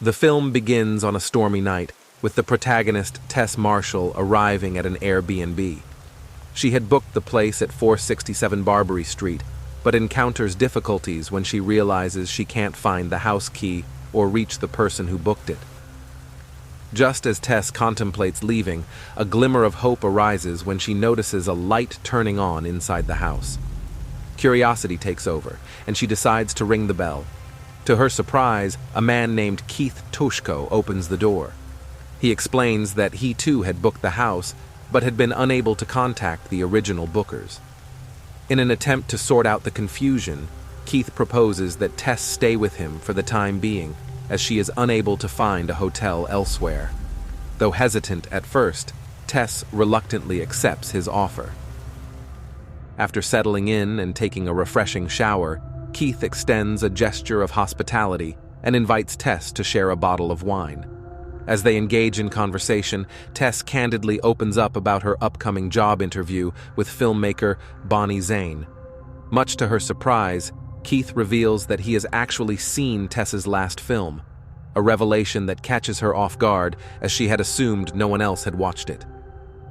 The film begins on a stormy night, with the protagonist Tess Marshall arriving at an Airbnb. She had booked the place at 467 Barbery Street, but encounters difficulties when she realizes she can't find the house key or reach the person who booked it. Just as Tess contemplates leaving, a glimmer of hope arises when she notices a light turning on inside the house. Curiosity takes over, and she decides to ring the bell. To her surprise, a man named Keith Toshko opens the door. He explains that he too had booked the house, but had been unable to contact the original bookers. In an attempt to sort out the confusion, Keith proposes that Tess stay with him for the time being, as she is unable to find a hotel elsewhere. Though hesitant at first, Tess reluctantly accepts his offer. After settling in and taking a refreshing shower, Keith extends a gesture of hospitality and invites Tess to share a bottle of wine. As they engage in conversation, Tess candidly opens up about her upcoming job interview with filmmaker Bonnie Zane. Much to her surprise, Keith reveals that he has actually seen Tess's last film, a revelation that catches her off guard as she had assumed no one else had watched it.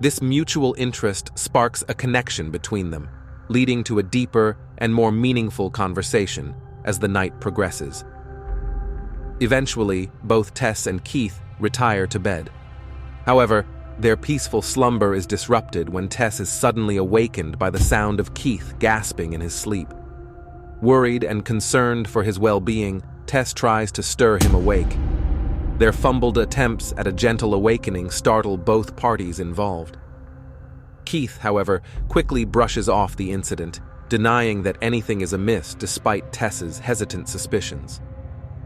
This mutual interest sparks a connection between them, leading to a deeper and more meaningful conversation as the night progresses. Eventually, both Tess and Keith retire to bed. However, their peaceful slumber is disrupted when Tess is suddenly awakened by the sound of Keith gasping in his sleep. Worried and concerned for his well-being, Tess tries to stir him awake. Their fumbled attempts at a gentle awakening startle both parties involved. Keith, however, quickly brushes off the incident, denying that anything is amiss despite Tess's hesitant suspicions.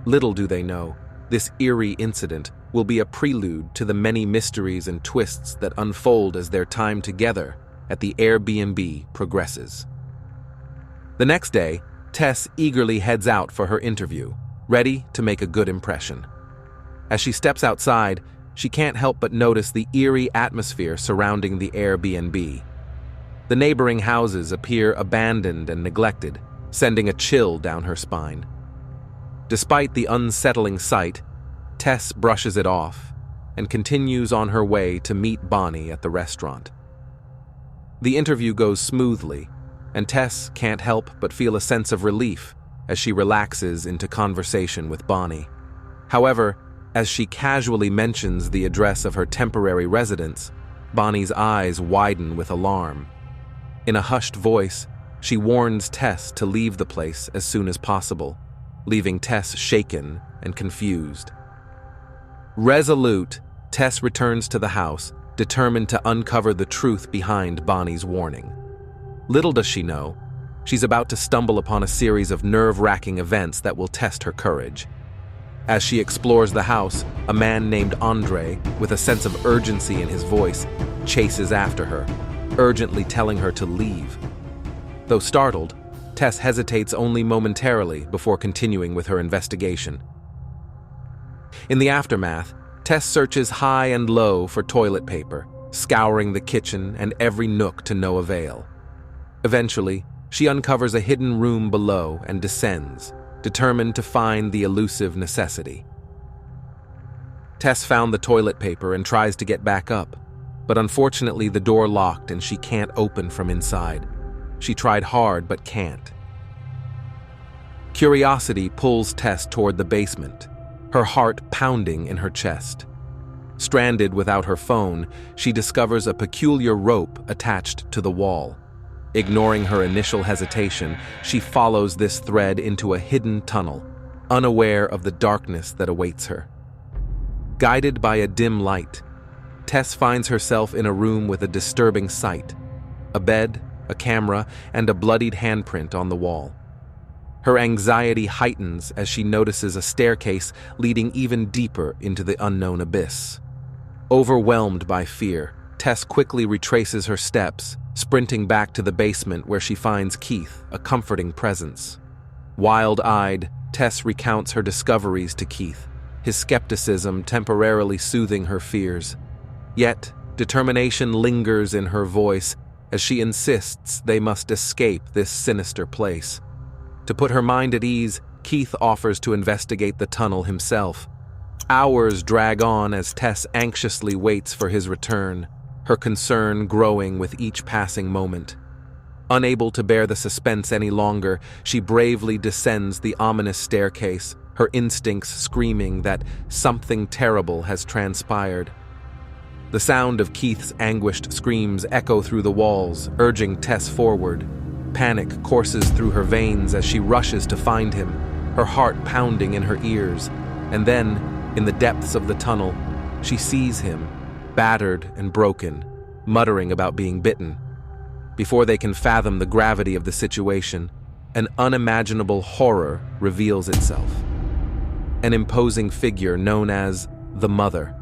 Little do they know, this eerie incident will be a prelude to the many mysteries and twists that unfold as their time together at the Airbnb progresses. The next day, Tess eagerly heads out for her interview, ready to make a good impression. As she steps outside, she can't help but notice the eerie atmosphere surrounding the Airbnb. The neighboring houses appear abandoned and neglected, sending a chill down her spine. Despite the unsettling sight, Tess brushes it off and continues on her way to meet Bonnie at the restaurant. The interview goes smoothly, and Tess can't help but feel a sense of relief as she relaxes into conversation with Bonnie. However, as she casually mentions the address of her temporary residence, Bonnie's eyes widen with alarm. In a hushed voice, she warns Tess to leave the place as soon as possible, leaving Tess shaken and confused. Resolute, Tess returns to the house, determined to uncover the truth behind Bonnie's warning. Little does she know, she's about to stumble upon a series of nerve-wracking events that will test her courage. As she explores the house, a man named Andre, with a sense of urgency in his voice, chases after her, urgently telling her to leave. Though startled, Tess hesitates only momentarily before continuing with her investigation. In the aftermath, Tess searches high and low for toilet paper, scouring the kitchen and every nook to no avail. Eventually, she uncovers a hidden room below and descends, determined to find the elusive necessity. Tess found the toilet paper and tries to get back up, but unfortunately the door locked and she can't open from inside. She tried hard but can't. Curiosity pulls Tess toward the basement, her heart pounding in her chest. Stranded without her phone, she discovers a peculiar rope attached to the wall. Ignoring her initial hesitation, she follows this thread into a hidden tunnel, unaware of the darkness that awaits her. Guided by a dim light, Tess finds herself in a room with a disturbing sight: a bed, a camera, and a bloodied handprint on the wall. Her anxiety heightens as she notices a staircase leading even deeper into the unknown abyss. Overwhelmed by fear, Tess quickly retraces her steps, sprinting back to the basement where she finds Keith, a comforting presence. Wild-eyed, Tess recounts her discoveries to Keith, his skepticism temporarily soothing her fears. Yet, determination lingers in her voice as she insists they must escape this sinister place. To put her mind at ease, Keith offers to investigate the tunnel himself. Hours drag on as Tess anxiously waits for his return, her concern growing with each passing moment. Unable to bear the suspense any longer, she bravely descends the ominous staircase, her instincts screaming that something terrible has transpired. The sound of Keith's anguished screams echo through the walls, urging Tess forward. Panic courses through her veins as she rushes to find him, her heart pounding in her ears. And then, in the depths of the tunnel, she sees him, battered and broken, muttering about being bitten. Before they can fathom the gravity of the situation, an unimaginable horror reveals itself. An imposing figure known as the Mother.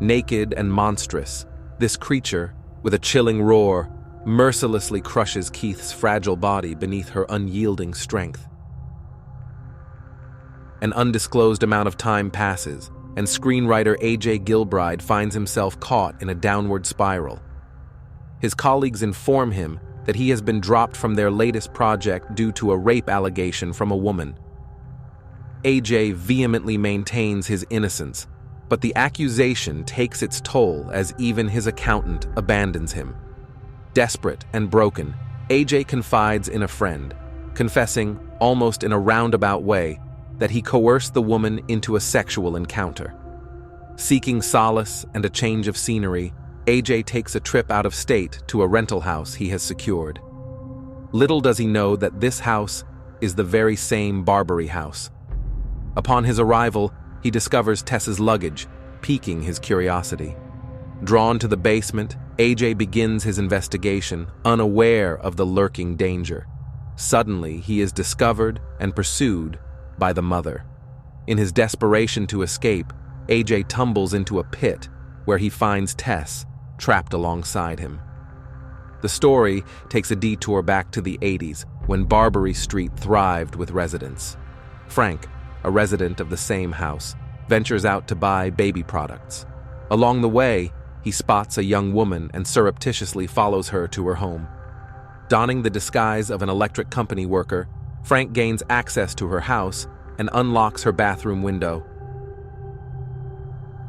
Naked and monstrous, this creature, with a chilling roar, mercilessly crushes Keith's fragile body beneath her unyielding strength. An undisclosed amount of time passes, and screenwriter A.J. Gilbride finds himself caught in a downward spiral. His colleagues inform him that he has been dropped from their latest project due to a rape allegation from a woman. A.J. vehemently maintains his innocence, but the accusation takes its toll as even his accountant abandons him. Desperate and broken, A.J. confides in a friend, confessing, almost in a roundabout way, that he coerced the woman into a sexual encounter. Seeking solace and a change of scenery, A.J. takes a trip out of state to a rental house he has secured. Little does he know that this house is the very same Barbery house. Upon his arrival, he discovers Tess's luggage, piquing his curiosity. Drawn to the basement, A.J. begins his investigation, unaware of the lurking danger. Suddenly, he is discovered and pursued by the Mother. In his desperation to escape, A.J. tumbles into a pit where he finds Tess, trapped alongside him. The story takes a detour back to the 80s, when Barbery Street thrived with residents. Frank, a resident of the same house, ventures out to buy baby products. Along the way, he spots a young woman and surreptitiously follows her to her home. Donning the disguise of an electric company worker, Frank gains access to her house and unlocks her bathroom window.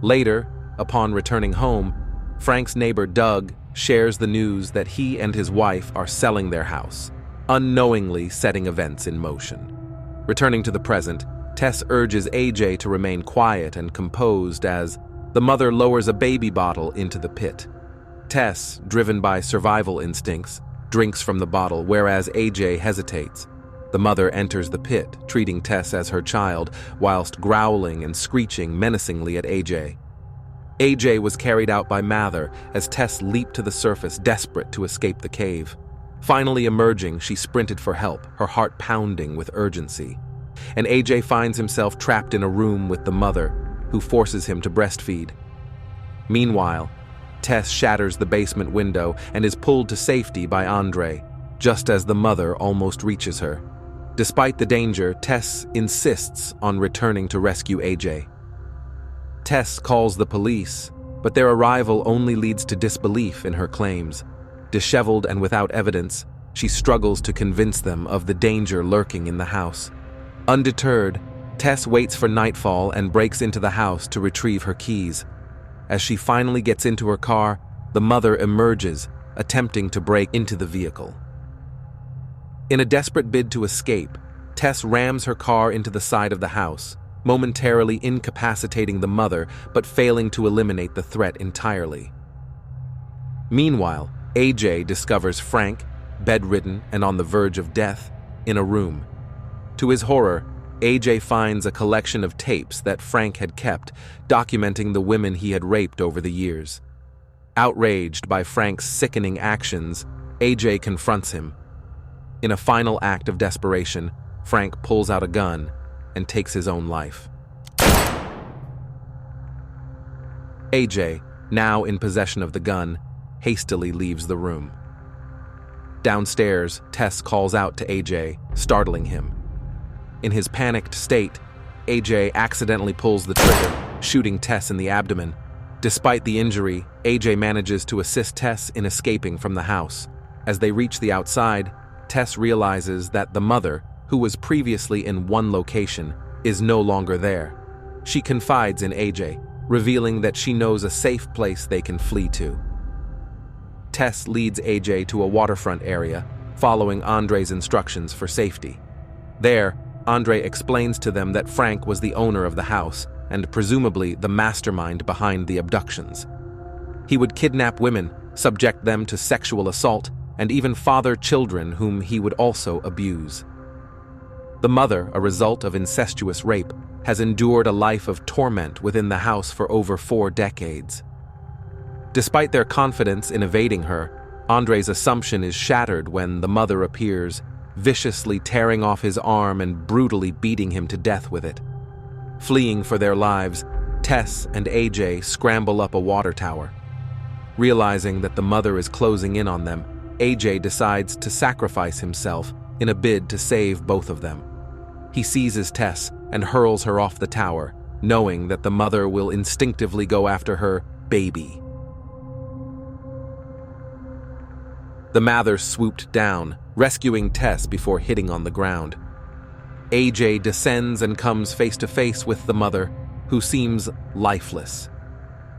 Later, upon returning home, Frank's neighbor Doug shares the news that he and his wife are selling their house, unknowingly setting events in motion. Returning to the present, Tess urges A.J. to remain quiet and composed as the Mother lowers a baby bottle into the pit. Tess, driven by survival instincts, drinks from the bottle, whereas A.J. hesitates. The Mother enters the pit, treating Tess as her child, whilst growling and screeching menacingly at A.J. A.J. was carried out by Mather as Tess leaped to the surface, desperate to escape the cave. Finally emerging, she sprinted for help, her heart pounding with urgency. And A.J. finds himself trapped in a room with the Mother, who forces him to breastfeed. Meanwhile, Tess shatters the basement window and is pulled to safety by Andre, just as the Mother almost reaches her. Despite the danger, Tess insists on returning to rescue A.J. Tess calls the police, but their arrival only leads to disbelief in her claims. Disheveled and without evidence, she struggles to convince them of the danger lurking in the house. Undeterred, Tess waits for nightfall and breaks into the house to retrieve her keys. As she finally gets into her car, the Mother emerges, attempting to break into the vehicle. In a desperate bid to escape, Tess rams her car into the side of the house, momentarily incapacitating the Mother but failing to eliminate the threat entirely. Meanwhile, A.J. discovers Frank, bedridden and on the verge of death, in a room. To his horror, A.J. finds a collection of tapes that Frank had kept, documenting the women he had raped over the years. Outraged by Frank's sickening actions, A.J. confronts him. In a final act of desperation, Frank pulls out a gun and takes his own life. A.J., now in possession of the gun, hastily leaves the room. Downstairs, Tess calls out to A.J., startling him. In his panicked state, A.J. accidentally pulls the trigger, shooting Tess in the abdomen. Despite the injury, A.J. manages to assist Tess in escaping from the house. As they reach the outside, Tess realizes that the Mother, who was previously in one location, is no longer there. She confides in AJ, revealing that she knows a safe place they can flee to. Tess leads AJ to a waterfront area, following Andre's instructions for safety. There, Andre explains to them that Frank was the owner of the house and presumably the mastermind behind the abductions. He would kidnap women, subject them to sexual assault, and even father children whom he would also abuse. The mother, a result of incestuous rape, has endured a life of torment within the house for over 4 decades. Despite their confidence in evading her, Andre's assumption is shattered when the mother appears, viciously tearing off his arm and brutally beating him to death with it. Fleeing for their lives, Tess and AJ scramble up a water tower. Realizing that the mother is closing in on them, AJ decides to sacrifice himself in a bid to save both of them. He seizes Tess and hurls her off the tower, knowing that the mother will instinctively go after her baby. The Mather swooped down, rescuing Tess before hitting on the ground. AJ descends and comes face to face with the mother, who seems lifeless.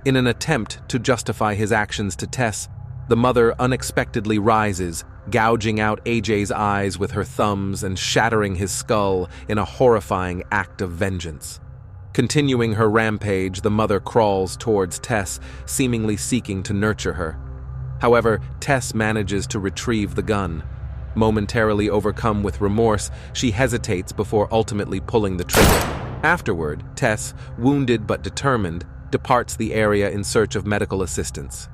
In an attempt to justify his actions to Tess, the mother unexpectedly rises, gouging out AJ's eyes with her thumbs and shattering his skull in a horrifying act of vengeance. Continuing her rampage, the mother crawls towards Tess, seemingly seeking to nurture her. However, Tess manages to retrieve the gun. Momentarily overcome with remorse, she hesitates before ultimately pulling the trigger. Afterward, Tess, wounded but determined, departs the area in search of medical assistance.